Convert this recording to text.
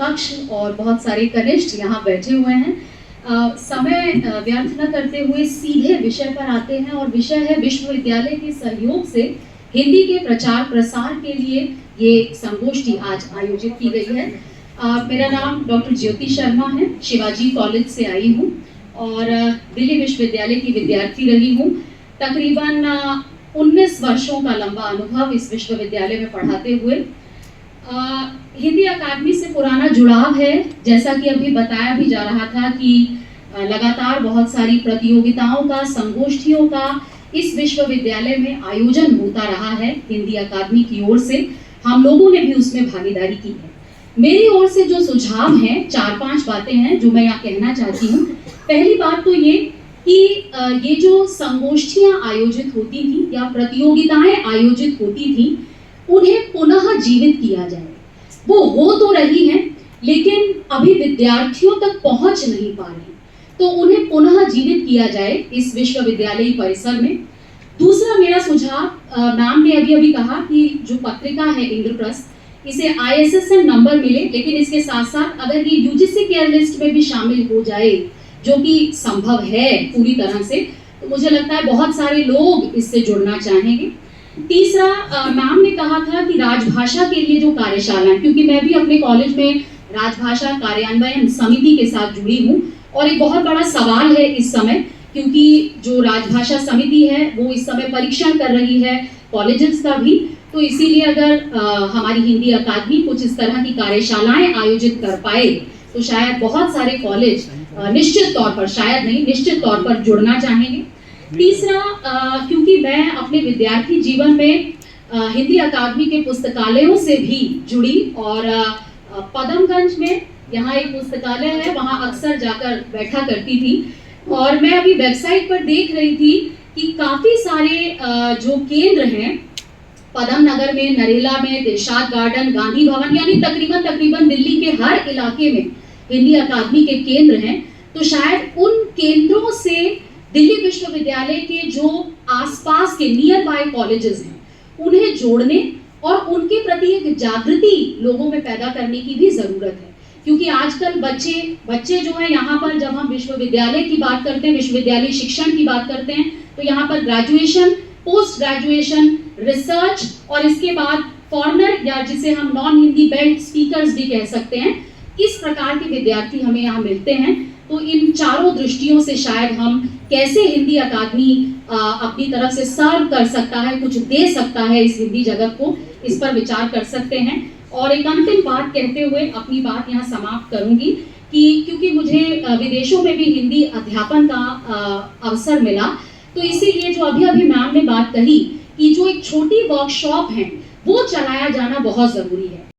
समकक्ष और बहुत सारे कनिष्ठ यहाँ बैठे हुए हैं। समय व्यर्थ न करते हुए सीधे विषय पर आते हैं और विषय है विश्वविद्यालय के सहयोग से हिंदी के प्रचार प्रसार के लिए ये संगोष्ठी आज आयोजित की गई है। मेरा नाम डॉक्टर ज्योति शर्मा है, शिवाजी कॉलेज से आई हूँ और दिल्ली विश्वविद्यालय की विद्यार्थी रही हूँ। तकरीबन 19 वर्षों का लंबा अनुभव इस विश्वविद्यालय में पढ़ाते हुए। हिंदी अकादमी से पुराना जुड़ाव है, जैसा कि अभी बताया भी जा रहा था कि लगातार बहुत सारी प्रतियोगिताओं का, संगोष्ठियों का इस विश्वविद्यालय में आयोजन होता रहा है हिंदी अकादमी की ओर से। हम लोगों ने भी उसमें भागीदारी की है। मेरी ओर से जो सुझाव हैं, 4-5 बातें हैं जो मैं यहाँ कहना चाहती हूँ। पहली बात तो ये कि ये जो संगोष्ठियाँ आयोजित होती थी या प्रतियोगिताएं आयोजित होती थी, उन्हें पुनः जीवित किया जाए। वो हो तो रही हैं, लेकिन अभी विद्यार्थियों तक पहुंच नहीं पा रही, तो उन्हें पुनः जीवित किया जाए इस विश्वविद्यालयी परिसर में। दूसरा मेरा सुझाव, मैम ने अभी कहा कि जो पत्रिका है इंद्रप्रस्थ, इसे ISSN नंबर मिले, लेकिन इसके साथ साथ अगर ये UGC केयर लिस्ट में भी शामिल हो जाए, जो कि संभव है पूरी तरह से, तो मुझे लगता है बहुत सारे लोग इससे जुड़ना चाहेंगे। तीसरा, मैम ने कहा था कि राजभाषा के लिए जो कार्यशालाएं, क्योंकि मैं भी अपने कॉलेज में राजभाषा कार्यान्वयन समिति के साथ जुड़ी हूँ और एक बहुत बड़ा सवाल है इस समय, क्योंकि जो राजभाषा समिति है वो इस समय परीक्षण कर रही है कॉलेजेस का भी, तो इसीलिए अगर हमारी हिंदी अकादमी कुछ इस तरह की कार्यशालाएं आयोजित कर पाए तो शायद बहुत सारे कॉलेज निश्चित तौर पर, शायद नहीं निश्चित तौर पर जुड़ना चाहेंगे। तीसरा, क्योंकि मैं अपने विद्यार्थी जीवन में हिंदी अकादमी के पुस्तकालयों से भी जुड़ी और पदमगंज में यहाँ एक पुस्तकालय है, वहाँ अक्सर जाकर बैठा करती थी, और मैं अभी वेबसाइट पर देख रही थी कि काफ़ी सारे जो केंद्र हैं पदम नगर में, नरेला में, दिलशाद गार्डन, गांधी भवन, यानी तकरीबन दिल्ली के हर इलाके में हिंदी अकादमी के केंद्र हैं। तो शायद उन केंद्रों से दिल्ली विश्वविद्यालय के जो आसपास के नियर बाय कॉलेजेस हैं उन्हें जोड़ने और उनके प्रति एक जागृति लोगों में पैदा करने की भी जरूरत है, क्योंकि आजकल बच्चे जो हैं, यहाँ पर जब हम विश्वविद्यालय की बात करते हैं, विश्वविद्यालय शिक्षण की बात करते हैं, तो यहाँ पर ग्रेजुएशन, पोस्ट ग्रेजुएशन, रिसर्च और इसके बाद फॉरेनर या जिसे हम नॉन हिंदी बेल्ट स्पीकर्स भी कह सकते हैं, इस प्रकार के विद्यार्थी हमें यहाँ मिलते हैं। तो इन चारों दृष्टियों से शायद हम कैसे हिंदी अकादमी अपनी तरफ से सर्व कर सकता है, कुछ दे सकता है इस हिंदी जगत को, इस पर विचार कर सकते हैं। और एक अंतिम बात कहते हुए अपनी बात यहाँ समाप्त करूंगी कि क्योंकि मुझे विदेशों में भी हिंदी अध्यापन का अवसर मिला, तो इसीलिए जो अभी मैम ने बात कही कि जो एक छोटी वर्कशॉप है वो चलाया जाना बहुत जरूरी है।